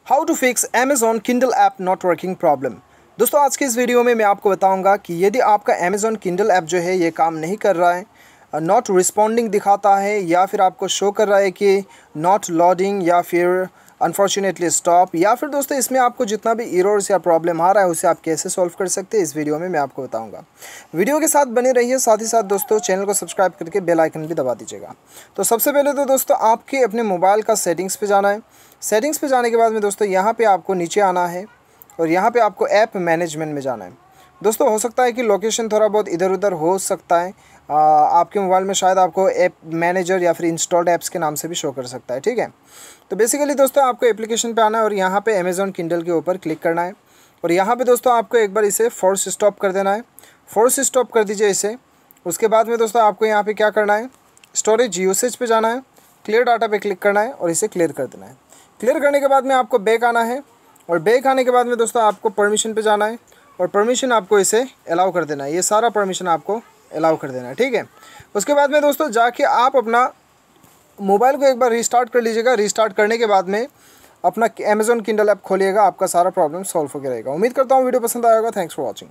How to fix Amazon Kindle app not working problem. दोस्तों आज के इस वीडियो में मैं आपको बताऊंगा कि यदि आपका अमेज़ॉन किंडल ऐप जो है ये काम नहीं कर रहा है, नॉट रिस्पॉन्डिंग दिखाता है या फिर आपको शो कर रहा है कि नॉट लोडिंग या फिर अनफॉर्चुनेटली स्टॉप, या फिर दोस्तों इसमें आपको जितना भी एरर्स या प्रॉब्लम आ रहा है उसे आप कैसे सॉल्व कर सकते हैं इस वीडियो में मैं आपको बताऊंगा। वीडियो के साथ बने रहिए, साथ ही साथ दोस्तों चैनल को सब्सक्राइब करके बेल आइकन भी दबा दीजिएगा। तो सबसे पहले तो दोस्तों आपके अपने मोबाइल का सेटिंग्स पे जाना है। सेटिंग्स पे जाने के बाद में दोस्तों यहाँ पे आपको नीचे आना है और यहाँ पे आपको ऐप मैनेजमेंट में जाना है। दोस्तों हो सकता है कि लोकेशन थोड़ा बहुत इधर उधर हो सकता है, आपके मोबाइल में शायद आपको ऐप मैनेजर या फिर इंस्टॉल्ड ऐप्स के नाम से भी शो कर सकता है, ठीक है। तो बेसिकली दोस्तों आपको एप्लीकेशन पे आना है और यहाँ पे अमेज़ॉन किंडल के ऊपर क्लिक करना है और यहाँ पे दोस्तों आपको एक बार इसे फोर्स स्टॉप कर देना है। फोर्स स्टॉप कर दीजिए इसे। उसके बाद में दोस्तों आपको यहाँ पे क्या करना है, स्टोरेज यूसेज पे जाना है, क्लियर डाटा पे क्लिक करना है और इसे क्लियर कर देना है। क्लियर करने के बाद में आपको बैक आना है और बैक आने के बाद में दोस्तों आपको परमिशन पे जाना है और परमिशन आपको इसे अलाउ कर देना है। ये सारा परमिशन आपको अलाउ कर देना है, ठीक है। उसके बाद में दोस्तों जाके आप अपना मोबाइल को एक बार रीस्टार्ट कर लीजिएगा। रीस्टार्ट करने के बाद में अपना अमेज़ॉन किंडल ऐप खोलिएगा, आपका सारा प्रॉब्लम सॉल्व हो गया रहेगा। उम्मीद करता हूँ वीडियो पसंद आएगा। Thanks for watching.